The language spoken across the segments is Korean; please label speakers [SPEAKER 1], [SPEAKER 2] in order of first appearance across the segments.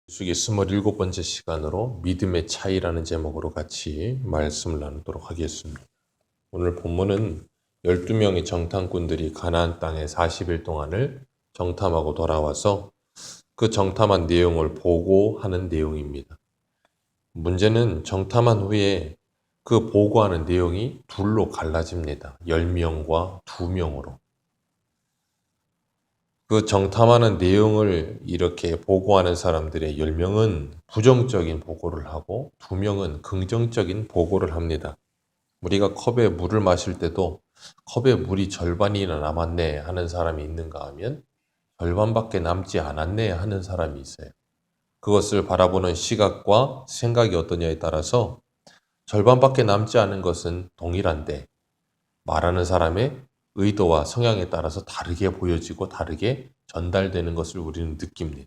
[SPEAKER 1] 주기 27번째 시간으로 믿음의 차이라는 제목으로 같이 말씀을 나누도록 하겠습니다. 오늘 본문은 12명의 정탐꾼들이 가나안 땅에 40일 동안을 정탐하고 돌아와서 그 정탐한 내용을 보고하는 내용입니다. 문제는 정탐한 후에 그 보고하는 내용이 둘로 갈라집니다. 10명과 2명으로. 그 정탐하는 내용을 이렇게 보고하는 사람들의 10명은 부정적인 보고를 하고 2명은 긍정적인 보고를 합니다. 우리가 컵에 물을 마실 때도 컵에 물이 절반이나 남았네 하는 사람이 있는가 하면 절반밖에 남지 않았네 하는 사람이 있어요. 그것을 바라보는 시각과 생각이 어떠냐에 따라서 절반밖에 남지 않은 것은 동일한데 말하는 사람의 의도와 성향에 따라서 다르게 보여지고 다르게 전달되는 것을 우리는 느낍니다.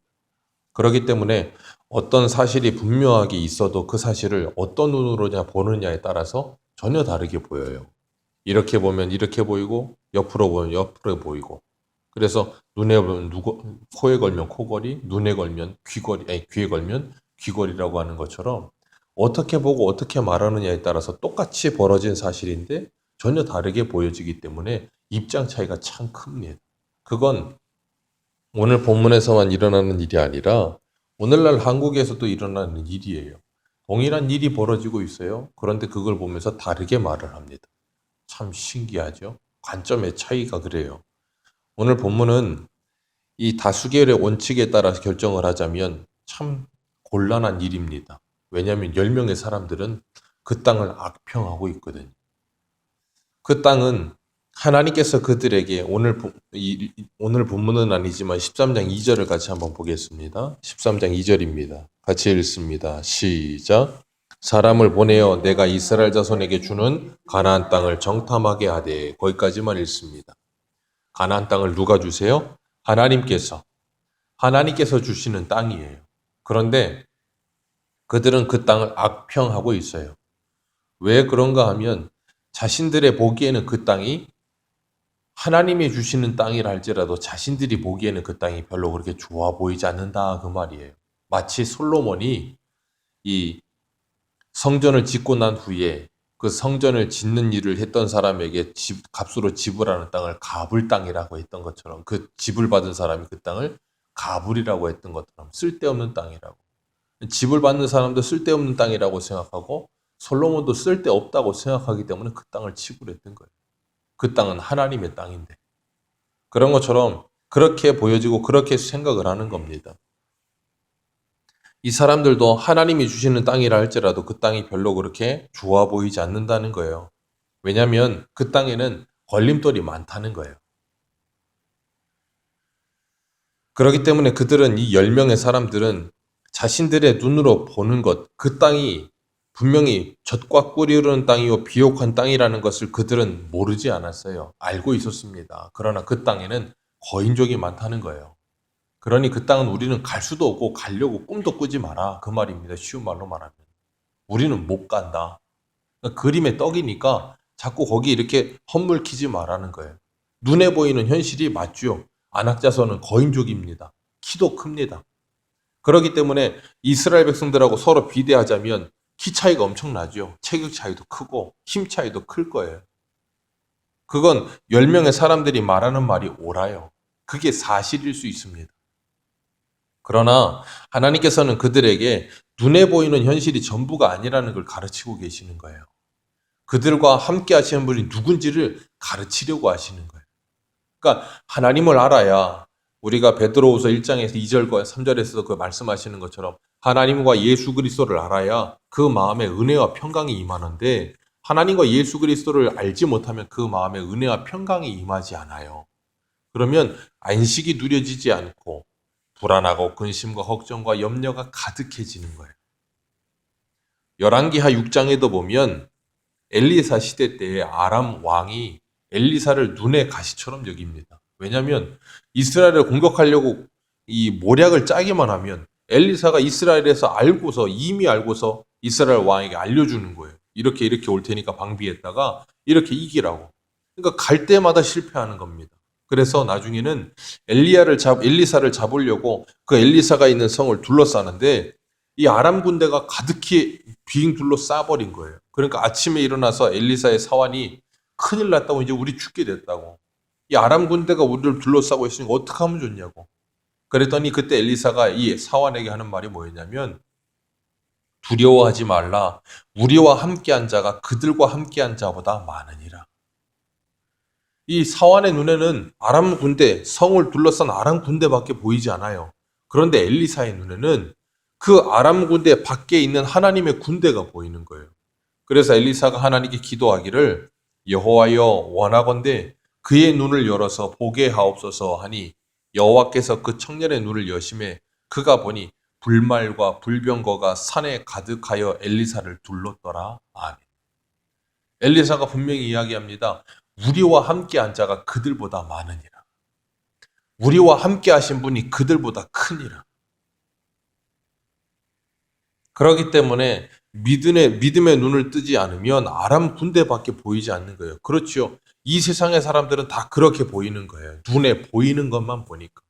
[SPEAKER 1] 그렇기 때문에 어떤 사실이 분명하게 있어도 그 사실을 어떤 눈으로 보느냐에 따라서 전혀 다르게 보여요. 이렇게 보면 이렇게 보이고 옆으로 보면 옆으로 보이고 그래서 눈에 보면 코에 걸면 코걸이, 눈에 걸면 귀걸이, 아니 귀에 걸면 귀걸이라고 하는 것처럼 어떻게 보고 어떻게 말하느냐에 따라서 똑같이 벌어진 사실인데 전혀 다르게 보여지기 때문에 입장 차이가 참 큽니다. 그건 오늘 본문에서만 일어나는 일이 아니라 오늘날 한국에서도 일어나는 일이에요. 동일한 일이 벌어지고 있어요. 그런데 그걸 보면서 다르게 말을 합니다. 참 신기하죠? 관점의 차이가 그래요. 오늘 본문은 이 다수결의 원칙에 따라서 결정을 하자면 참 곤란한 일입니다. 왜냐하면 10명의 사람들은 그 땅을 악평하고 있거든요. 그 땅은 하나님께서 그들에게 오늘 본문은 아니지만 13장 2절을 같이 한번 보겠습니다. 13장 2절입니다. 같이 읽습니다. 시작. 사람을 보내어 내가 이스라엘 자손에게 주는 가나안 땅을 정탐하게 하되 거기까지만 읽습니다. 가나안 땅을 누가 주세요? 하나님께서 주시는 땅이에요. 그런데 그들은 그 땅을 악평하고 있어요. 왜 그런가 하면 자신들의 보기에는 그 땅이 하나님이 주시는 땅이라 할지라도 자신들이 보기에는 그 땅이 별로 그렇게 좋아 보이지 않는다 그 말이에요. 마치 솔로몬이 이 성전을 짓고 난 후에 그 성전을 짓는 일을 했던 사람에게 값으로 지불하는 땅을 가불 땅이라고 했던 것처럼 그 지불 받은 사람이 그 땅을 가불이라고 했던 것처럼 쓸데없는 땅이라고. 지불 받는 사람도 쓸데없는 땅이라고 생각하고 솔로몬도 쓸데없다고 생각하기 때문에 그 땅을 지불했던 거예요. 그 땅은 하나님의 땅인데. 그런 것처럼 그렇게 보여지고 그렇게 생각을 하는 겁니다. 이 사람들도 하나님이 주시는 땅이라 할지라도 그 땅이 별로 그렇게 좋아 보이지 않는다는 거예요. 왜냐하면 그 땅에는 걸림돌이 많다는 거예요. 그렇기 때문에 그들은 이 10명의 사람들은 자신들의 눈으로 보는 것, 그 땅이 분명히 젖과 꿀이 흐르는 땅이요 비옥한 땅이라는 것을 그들은 모르지 않았어요. 알고 있었습니다. 그러나 그 땅에는 거인족이 많다는 거예요. 그러니 그 땅은 우리는 갈 수도 없고 가려고 꿈도 꾸지 마라. 그 말입니다. 쉬운 말로 말하면. 우리는 못 간다. 그러니까 그림의 떡이니까 자꾸 거기 이렇게 헛물키지 말라는 거예요. 눈에 보이는 현실이 맞죠. 안악자손은 거인족입니다. 키도 큽니다. 그렇기 때문에 이스라엘 백성들하고 서로 비교하자면 키 차이가 엄청나죠. 체격 차이도 크고 힘 차이도 클 거예요. 그건 10명의 사람들이 말하는 말이 옳아요. 그게 사실일 수 있습니다. 그러나 하나님께서는 그들에게 눈에 보이는 현실이 전부가 아니라는 걸 가르치고 계시는 거예요. 그들과 함께 하시는 분이 누군지를 가르치려고 하시는 거예요. 그러니까 하나님을 알아야 우리가 베드로후서 1장에서 2절과 3절에서 그 말씀하시는 것처럼 하나님과 예수 그리스도를 알아야 그 마음에 은혜와 평강이 임하는데 하나님과 예수 그리스도를 알지 못하면 그 마음에 은혜와 평강이 임하지 않아요. 그러면 안식이 누려지지 않고 불안하고 근심과 걱정과 염려가 가득해지는 거예요. 열왕기하 6장에도 보면 엘리사 시대 때의 아람 왕이 엘리사를 눈의 가시처럼 여깁니다. 왜냐하면 이스라엘을 공격하려고 이 모략을 짜기만 하면 엘리사가 이스라엘에서 이미 알고서 이스라엘 왕에게 알려주는 거예요. 이렇게 올 테니까 방비했다가 이렇게 이기라고. 그러니까 갈 때마다 실패하는 겁니다. 그래서 나중에는 엘리사를 잡으려고 그 엘리사가 있는 성을 둘러싸는데 이 아람 군대가 가득히 빙 둘러싸버린 거예요. 그러니까 아침에 일어나서 엘리사의 사환이 큰일 났다고, 이제 우리 죽게 됐다고. 이 아람 군대가 우리를 둘러싸고 있으니까 어떻게 하면 좋냐고. 그랬더니 그때 엘리사가 이 사환에게 하는 말이 뭐였냐면, 두려워하지 말라. 우리와 함께한 자가 그들과 함께한 자보다 많으니라. 이 사환의 눈에는 아람 군대, 성을 둘러싼 아람 군대밖에 보이지 않아요. 그런데 엘리사의 눈에는 그 아람 군대 밖에 있는 하나님의 군대가 보이는 거예요. 그래서 엘리사가 하나님께 기도하기를, 여호와여 원하건대 그의 눈을 열어서 보게 하옵소서 하니, 여호와께서 그 청년의 눈을 여심해 그가 보니 불말과 불병거가 산에 가득하여 엘리사를 둘렀더라. 아멘. 엘리사가 분명히 이야기합니다. 우리와 함께한 자가 그들보다 많으니라. 우리와 함께 하신 분이 그들보다 크니라. 그렇기 때문에 믿음의 눈을 뜨지 않으면 아람 군대밖에 보이지 않는 거예요. 그렇죠. 이 세상의 사람들은 다 그렇게 보이는 거예요. 눈에 보이는 것만 보니까.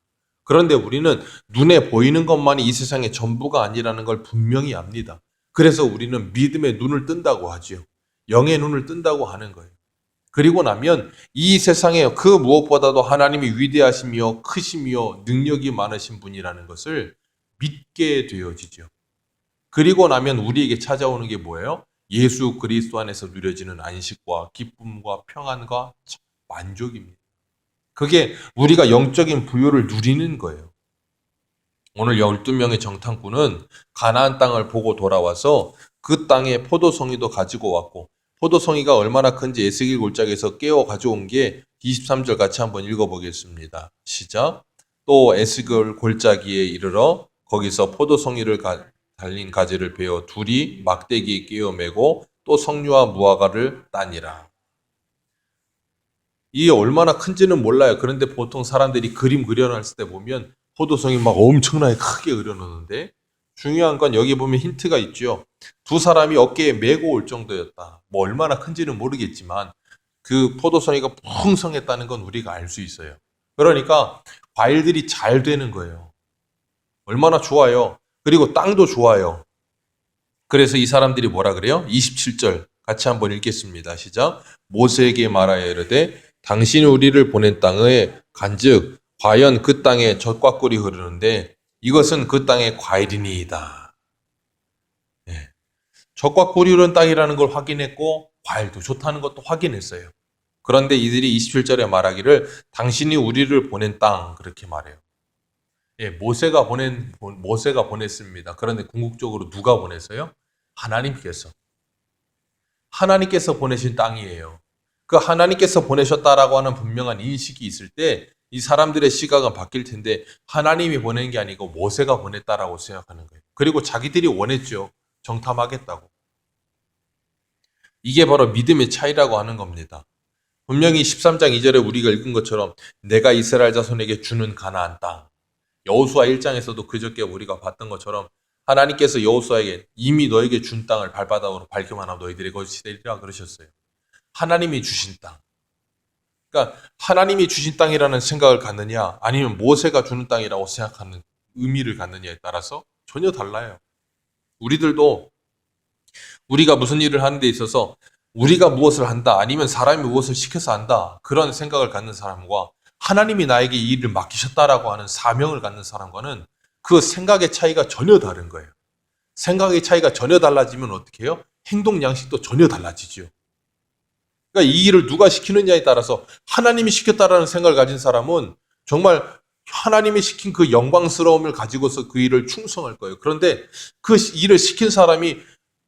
[SPEAKER 1] 그런데 우리는 눈에 보이는 것만이 이 세상의 전부가 아니라는 걸 분명히 압니다. 그래서 우리는 믿음의 눈을 뜬다고 하지요. 영의 눈을 뜬다고 하는 거예요. 그리고 나면 이 세상에 그 무엇보다도 하나님이 위대하시며 크시며 능력이 많으신 분이라는 것을 믿게 되어지죠. 그리고 나면 우리에게 찾아오는 게 뭐예요? 예수 그리스도 안에서 누려지는 안식과 기쁨과 평안과 만족입니다. 그게 우리가 영적인 부요를 누리는 거예요. 오늘 12명의 정탐꾼은 가나안 땅을 보고 돌아와서 그 땅에 포도송이도 가지고 왔고, 포도송이가 얼마나 큰지 에스겔 골짜기에서 깨워 가져온 게 23절 같이 한번 읽어보겠습니다. 시작. 또 에스겔 골짜기에 이르러 거기서 포도송이를 달린 가지를 베어 둘이 막대기에 끼워 매고 또 석류와 무화과를 따니라. 이게 얼마나 큰지는 몰라요. 그런데 보통 사람들이 그림 그려놨을 때 보면 포도송이 막 엄청나게 크게 그려놓는데, 중요한 건 여기 보면 힌트가 있죠. 두 사람이 어깨에 메고 올 정도였다. 뭐 얼마나 큰지는 모르겠지만 그 포도송이가 풍성했다는 건 우리가 알 수 있어요. 그러니까 과일들이 잘 되는 거예요. 얼마나 좋아요. 그리고 땅도 좋아요. 그래서 이 사람들이 뭐라 그래요? 27절 같이 한번 읽겠습니다. 시작. 모세에게 말하여 이르되 당신이 우리를 보낸 땅에 간즉 과연 그 땅에 젖과 꿀이 흐르는데 이것은 그 땅의 과일이니이다. 네. 젖과 꿀이 흐르는 땅이라는 걸 확인했고 과일도 좋다는 것도 확인했어요. 그런데 이들이 27절에 말하기를 당신이 우리를 보낸 땅, 그렇게 말해요. 예, 모세가 보냈습니다. 그런데 궁극적으로 누가 보냈어요? 하나님께서 보내신 땅이에요. 그 하나님께서 보내셨다라고 하는 분명한 인식이 있을 때 이 사람들의 시각은 바뀔 텐데, 하나님이 보낸 게 아니고 모세가 보냈다라고 생각하는 거예요. 그리고 자기들이 원했죠. 정탐하겠다고. 이게 바로 믿음의 차이라고 하는 겁니다. 분명히 13장 2절에 우리가 읽은 것처럼 내가 이스라엘 자손에게 주는 가나안 땅, 여호수아 1장에서도 그저께 우리가 봤던 것처럼 하나님께서 여호수아에게 이미 너에게 준 땅을 발바닥으로 밟기만 하면 너희들의 것이 되리라 그러셨어요. 하나님이 주신 땅. 그러니까 하나님이 주신 땅이라는 생각을 갖느냐, 아니면 모세가 주는 땅이라고 생각하는 의미를 갖느냐에 따라서 전혀 달라요. 우리들도 우리가 무슨 일을 하는 데 있어서 우리가 무엇을 한다, 아니면 사람이 무엇을 시켜서 한다, 그런 생각을 갖는 사람과 하나님이 나에게 이 일을 맡기셨다라고 하는 사명을 갖는 사람과는 그 생각의 차이가 전혀 다른 거예요. 생각의 차이가 전혀 달라지면 어떻게 해요? 행동 양식도 전혀 달라지죠. 그러니까 이 일을 누가 시키느냐에 따라서 하나님이 시켰다라는 생각을 가진 사람은 정말 하나님이 시킨 그 영광스러움을 가지고서 그 일을 충성할 거예요. 그런데 그 일을 시킨 사람이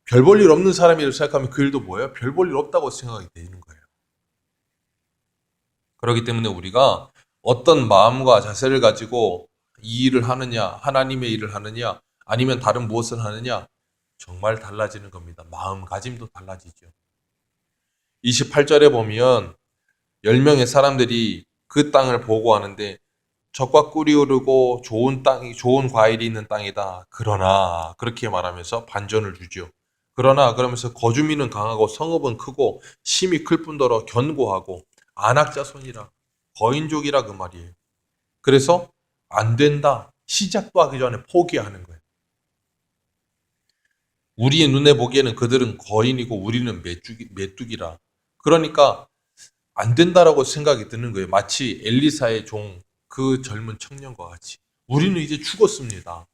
[SPEAKER 1] 별 볼 일 없는 사람이라고 생각하면 그 일도 뭐예요? 별 볼 일 없다고 생각이 되는 거예요. 그렇기 때문에 우리가 어떤 마음과 자세를 가지고 이 일을 하느냐, 하나님의 일을 하느냐, 아니면 다른 무엇을 하느냐, 정말 달라지는 겁니다. 마음가짐도 달라지죠. 28절에 보면 10명의 사람들이 그 땅을 보고 하는데 젖과 꿀이 흐르고 좋은 땅이, 좋은 과일이 있는 땅이다. 그러나, 그렇게 말하면서 반전을 주죠. 그러나 그러면서 거주민은 강하고 성읍은 크고 심히 클 뿐더러 견고하고 안악자손이라. 거인족이라 그 말이에요. 그래서 안 된다. 시작도 하기 전에 포기하는 거예요. 우리의 눈에 보기에는 그들은 거인이고 우리는 메뚜기라. 그러니까 안 된다라고 생각이 드는 거예요. 마치 엘리사의 종, 그 젊은 청년과 같이. 우리는 이제 죽었습니다.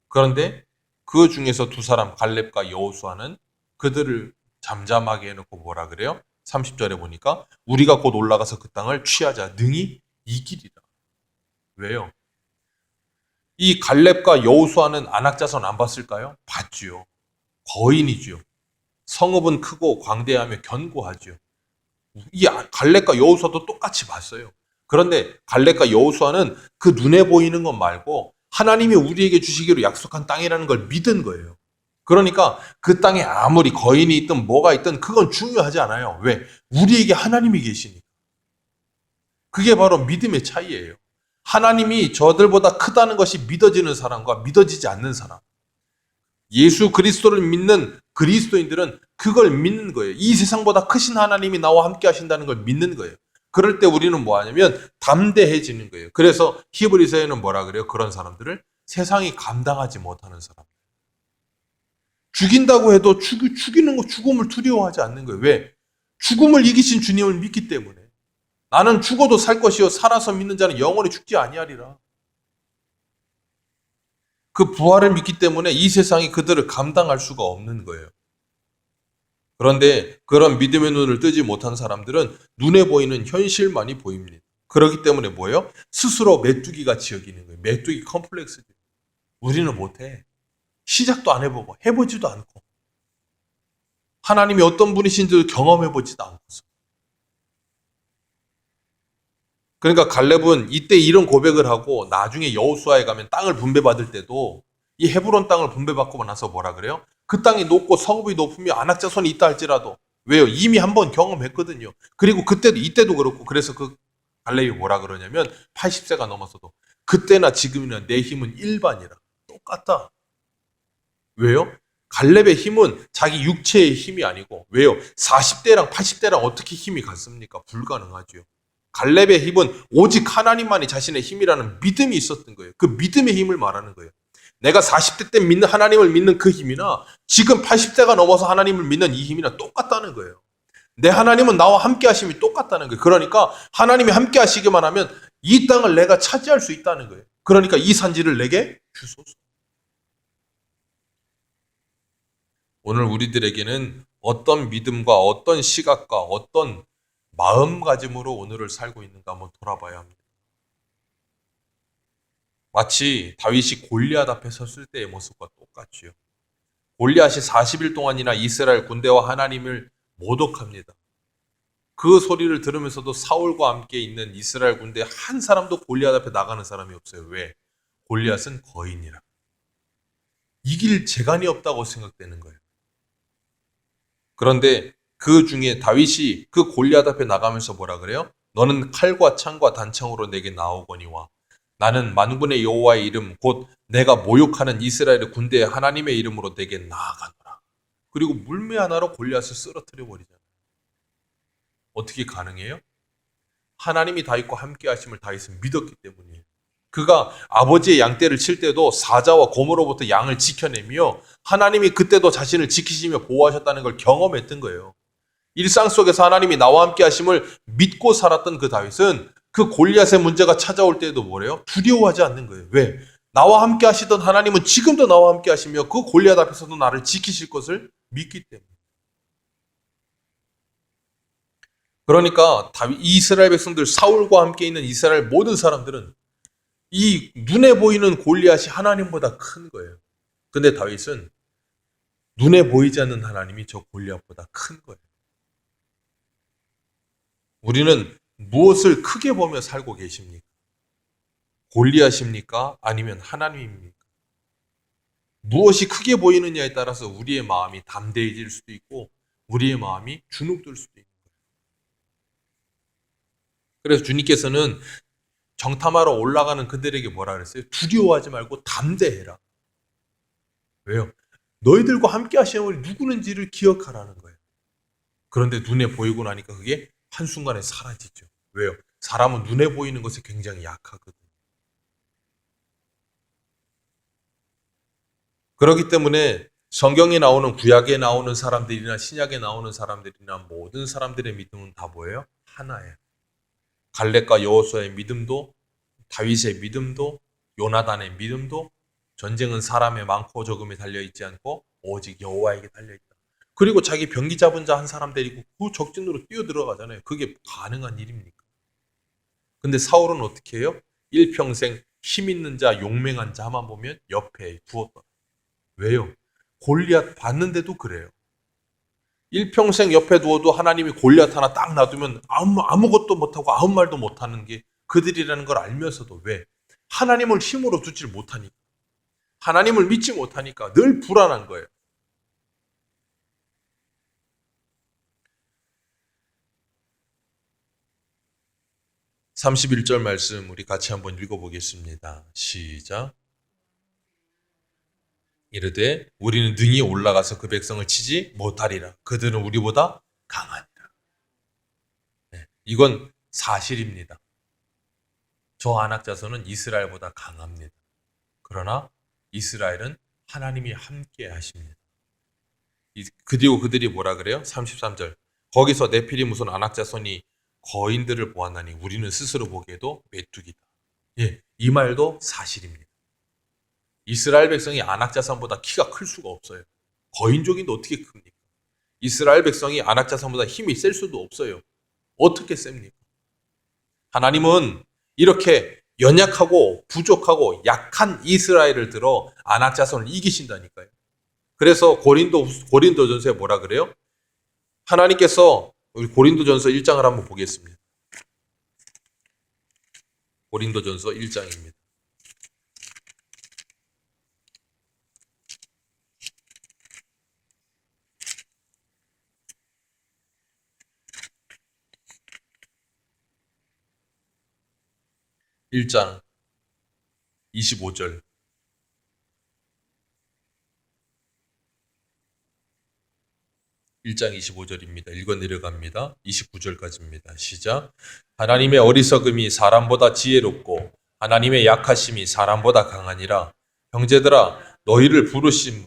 [SPEAKER 1] 그런데 그 중에서 두 사람, 갈렙과 여호수아는 그들을 잠잠하게 해놓고 뭐라 그래요? 30절에 보니까 우리가 곧 올라가서 그 땅을 취하자. 능히 이기리라. 왜요? 이 갈렙과 여호수아는 안악자손 안 봤을까요? 봤지요. 거인이지요. 성읍은 크고 광대하며 견고하지요. 이 갈렙과 여호수아도 똑같이 봤어요. 그런데 갈렙과 여호수아는 그 눈에 보이는 것 말고 하나님이 우리에게 주시기로 약속한 땅이라는 걸 믿은 거예요. 그러니까 그 땅에 아무리 거인이 있든 뭐가 있든 그건 중요하지 않아요. 왜? 우리에게 하나님이 계시니까. 그게 바로 믿음의 차이예요. 하나님이 저들보다 크다는 것이 믿어지는 사람과 믿어지지 않는 사람. 예수 그리스도를 믿는 그리스도인들은 그걸 믿는 거예요. 이 세상보다 크신 하나님이 나와 함께 하신다는 걸 믿는 거예요. 그럴 때 우리는 뭐 하냐면 담대해지는 거예요. 그래서 히브리서에는 뭐라 그래요? 그런 사람들을 세상이 감당하지 못하는 사람. 죽인다고 해도 죽이는 거 죽음을 두려워하지 않는 거예요. 왜? 죽음을 이기신 주님을 믿기 때문에. 나는 죽어도 살 것이요 살아서 믿는 자는 영원히 죽지 아니하리라. 그 부활을 믿기 때문에 이 세상이 그들을 감당할 수가 없는 거예요. 그런데 그런 믿음의 눈을 뜨지 못한 사람들은 눈에 보이는 현실만이 보입니다. 그렇기 때문에 뭐예요? 스스로 메뚜기 같이 여기는 거예요. 메뚜기 컴플렉스죠. 우리는 못해. 시작도 안 해보고 해보지도 않고 하나님이 어떤 분이신지도 경험해보지도 않고서. 그러니까 갈렙은 이때 이런 고백을 하고 나중에 여호수아에 가면 땅을 분배받을 때도 이 헤브론 땅을 분배받고 나서 뭐라 그래요? 그 땅이 높고 성읍이 높으며 안악자손이 있다 할지라도 왜요? 이미 한번 경험했거든요. 그리고 이때도 그렇고 그래서 그 갈렙이 뭐라 그러냐면 80세가 넘어서도 그때나 지금이나 내 힘은 일반이라. 똑같다. 왜요? 갈렙의 힘은 자기 육체의 힘이 아니고 왜요? 40대랑 80대랑 어떻게 힘이 같습니까? 불가능하죠. 갈렙의 힘은 오직 하나님만이 자신의 힘이라는 믿음이 있었던 거예요. 그 믿음의 힘을 말하는 거예요. 내가 40대 때 믿는 하나님을 믿는 그 힘이나 지금 80대가 넘어서 하나님을 믿는 이 힘이나 똑같다는 거예요. 내 하나님은 나와 함께 하심이 똑같다는 거예요. 그러니까 하나님이 함께 하시기만 하면 이 땅을 내가 차지할 수 있다는 거예요. 그러니까 이 산지를 내게 주소서. 오늘 우리들에게는 어떤 믿음과 어떤 시각과 어떤 마음가짐으로 오늘을 살고 있는가 한번 돌아봐야 합니다. 마치 다윗이 골리앗 앞에 섰을 때의 모습과 똑같지요. 골리앗이 40일 동안이나 이스라엘 군대와 하나님을 모독합니다. 그 소리를 들으면서도 사울과 함께 있는 이스라엘 군대 한 사람도 골리앗 앞에 나가는 사람이 없어요. 왜? 골리앗은 거인이라. 이길 재간이 없다고 생각되는 거예요. 그런데 그 중에 다윗이 그 골리앗 앞에 나가면서 뭐라 그래요? 너는 칼과 창과 단창으로 내게 나오거니와 나는 만군의 여호와의 이름 곧 내가 모욕하는 이스라엘의 군대의 하나님의 이름으로 내게 나아가노라. 그리고 물매 하나로 골리앗을 쓰러뜨려 버리잖아요. 어떻게 가능해요? 하나님이 다윗과 함께 하심을 다윗은 믿었기 때문이에요. 그가 아버지의 양떼를 칠 때도 사자와 곰으로부터 양을 지켜내며 하나님이 그때도 자신을 지키시며 보호하셨다는 걸 경험했던 거예요. 일상 속에서 하나님이 나와 함께 하심을 믿고 살았던 그 다윗은 그 골리앗의 문제가 찾아올 때에도 뭐래요? 두려워하지 않는 거예요. 왜? 나와 함께 하시던 하나님은 지금도 나와 함께 하시며 그 골리앗 앞에서도 나를 지키실 것을 믿기 때문에. 그러니까 이스라엘 백성들 사울과 함께 있는 이스라엘 모든 사람들은 이 눈에 보이는 골리앗이 하나님보다 큰 거예요. 근데 다윗은 눈에 보이지 않는 하나님이 저 골리앗보다 큰 거예요. 우리는 무엇을 크게 보며 살고 계십니까? 골리앗입니까? 아니면 하나님입니까? 무엇이 크게 보이느냐에 따라서 우리의 마음이 담대해질 수도 있고 우리의 마음이 주눅들 수도 있는 거예요. 그래서 주님께서는 정탐하러 올라가는 그들에게 뭐라 그랬어요? 두려워하지 말고 담대해라. 왜요? 너희들과 함께 하시는 분이 누구는지를 기억하라는 거예요. 그런데 눈에 보이고 나니까 그게 한순간에 사라지죠. 왜요? 사람은 눈에 보이는 것에 굉장히 약하거든요. 그렇기 때문에 성경에 나오는 구약에 나오는 사람들이나 신약에 나오는 사람들이나 모든 사람들의 믿음은 다 뭐예요? 하나예요. 갈렙과 여호수아의 믿음도 다윗의 믿음도 요나단의 믿음도 전쟁은 사람의 많고 적음에 달려있지 않고 오직 여호와에게 달려있다. 그리고 자기 병기 잡은 자 한 사람 데리고 그 적진으로 뛰어들어가잖아요. 그게 가능한 일입니까? 근데 사울은 어떻게 해요? 일평생 힘 있는 자, 용맹한 자만 보면 옆에 두었다. 왜요? 골리앗 봤는데도 그래요. 일평생 옆에 두어도 하나님이 골리앗 하나 딱 놔두면 아무것도 못하고 아무 말도 못하는 게 그들이라는 걸 알면서도 왜? 하나님을 힘으로 두질 못하니까. 하나님을 믿지 못하니까 늘 불안한 거예요. (31절) 말씀 우리 같이 한번 읽어보겠습니다. 시작. 이르되 우리는 능히 올라가서 그 백성을 치지 못하리라. 그들은 우리보다 강하니라. 네, 이건 사실입니다. 저 안악자손은 이스라엘보다 강합니다. 그러나 이스라엘은 하나님이 함께 하십니다. 그리고 그들이 뭐라 그래요? 33절. 거기서 네피리 무슨 안악자손이 거인들을 보았나니 우리는 스스로 보기에도 메뚜기다. 예, 이 말도 사실입니다. 이스라엘 백성이 안악자손보다 키가 클 수가 없어요. 거인족인데 어떻게 큽니까? 이스라엘 백성이 안악자손보다 힘이 셀 수도 없어요. 어떻게 셉니까? 하나님은 이렇게 연약하고 부족하고 약한 이스라엘을 들어 안악자손을 이기신다니까요. 그래서 고린도전서에 뭐라 그래요? 하나님께서 우리 고린도전서 1장을 한번 보겠습니다. 고린도전서 1장입니다. (1장) 25절. 1장 25절입니다. 읽어 내려갑니다. 29절까지입니다. 시작. 하나님의 어리석음이 사람보다 지혜롭고 하나님의 약하심이 사람보다 강하니라. 형제들아 너희를 부르심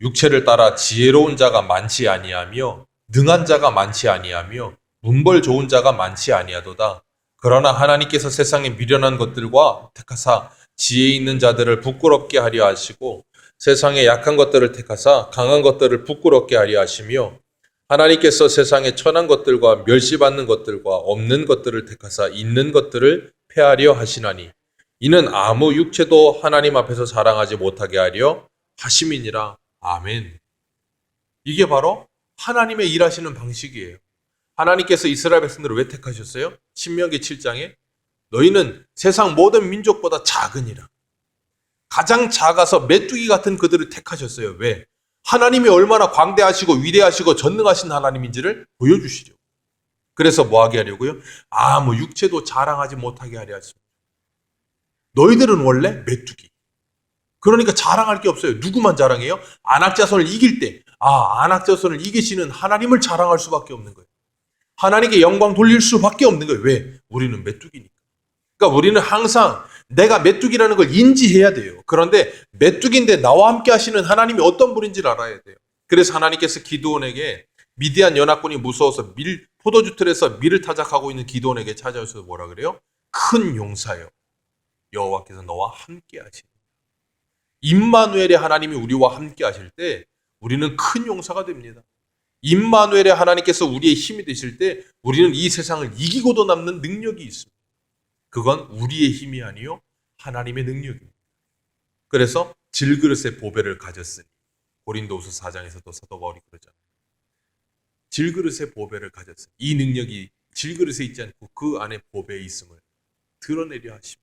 [SPEAKER 1] 육체를 따라 지혜로운 자가 많지 아니하며 능한 자가 많지 아니하며 문벌 좋은 자가 많지 아니하도다. 그러나 하나님께서 세상에 미련한 것들과 택하사 지혜 있는 자들을 부끄럽게 하려 하시고 세상에 약한 것들을 택하사 강한 것들을 부끄럽게 하려 하시며 하나님께서 세상에 천한 것들과 멸시받는 것들과 없는 것들을 택하사 있는 것들을 폐하려 하시나니 이는 아무 육체도 하나님 앞에서 자랑하지 못하게 하려 하심이니라. 아멘. 이게 바로 하나님의 일하시는 방식이에요. 하나님께서 이스라엘 백성들을 왜 택하셨어요? 신명기 7장에 너희는 세상 모든 민족보다 작으니라. 가장 작아서 메뚜기 같은 그들을 택하셨어요. 왜? 하나님이 얼마나 광대하시고 위대하시고 전능하신 하나님인지를 보여주시죠. 그래서 뭐 하게 하려고요? 아무 육체도 자랑하지 못하게 하려 하십니다. 너희들은 원래 메뚜기. 그러니까 자랑할 게 없어요. 누구만 자랑해요? 안악자손을 이길 때 안악자손을 이기시는 하나님을 자랑할 수밖에 없는 거예요. 하나님께 영광 돌릴 수밖에 없는 거예요. 왜? 우리는 메뚜기니까. 그러니까 우리는 항상 내가 메뚜기라는 걸 인지해야 돼요. 그런데 메뚜기인데 나와 함께 하시는 하나님이 어떤 분인지를 알아야 돼요. 그래서 하나님께서 기드온에게 미디안 연합군이 무서워서 포도주 틀에서 밀을 타작하고 있는 기드온에게 찾아오셔서 뭐라 그래요? 큰 용사여 여호와께서 너와 함께 하시니. 임마누엘의 하나님이 우리와 함께 하실 때 우리는 큰 용사가 됩니다. 임마누엘의 하나님께서 우리의 힘이 되실 때 우리는 이 세상을 이기고도 남는 능력이 있습니다. 그건 우리의 힘이 아니요 하나님의 능력입니다. 그래서 질그릇의 보배를 가졌으니 고린도후서 4장에서도 사도 바울이 그러잖아요. 질그릇의 보배를 가졌으니 이 능력이 질그릇에 있지 않고 그 안에 보배에 있음을 드러내려 하십니다.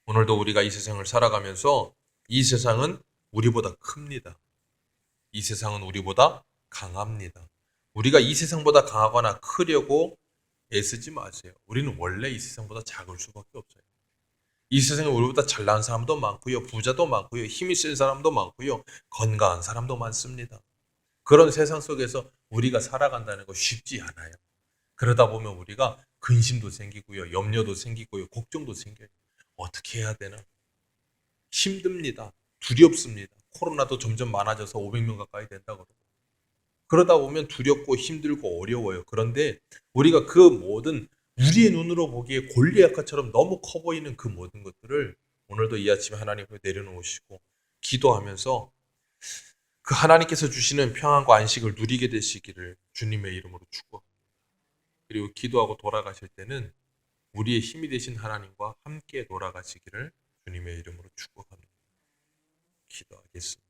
[SPEAKER 1] 오늘도 우리가 이 세상을 살아가면서 이 세상은 우리보다 큽니다. 이 세상은 우리보다 강합니다. 우리가 이 세상보다 강하거나 크려고 애쓰지 마세요. 우리는 원래 이 세상보다 작을 수밖에 없어요. 이 세상에 우리보다 잘난 사람도 많고요. 부자도 많고요. 힘이 센 사람도 많고요. 건강한 사람도 많습니다. 그런 세상 속에서 우리가 살아간다는 거 쉽지 않아요. 그러다 보면 우리가 근심도 생기고요, 염려도 생기고요, 걱정도 생겨요. 어떻게 해야 되나? 힘듭니다. 두렵습니다. 코로나도 점점 많아져서 500명 가까이 된다 그러고. 그러다 보면 두렵고 힘들고 어려워요. 그런데 우리가 그 모든 우리의 눈으로 보기에 골리앗처럼 너무 커 보이는 그 모든 것들을 오늘도 이 아침에 하나님 앞에 내려놓으시고 기도하면서 그 하나님께서 주시는 평안과 안식을 누리게 되시기를 주님의 이름으로 축복합니다. 그리고 기도하고 돌아가실 때는 우리의 힘이 되신 하나님과 함께 돌아가시기를 주님의 이름으로 축복합니다. 기도하겠습니다.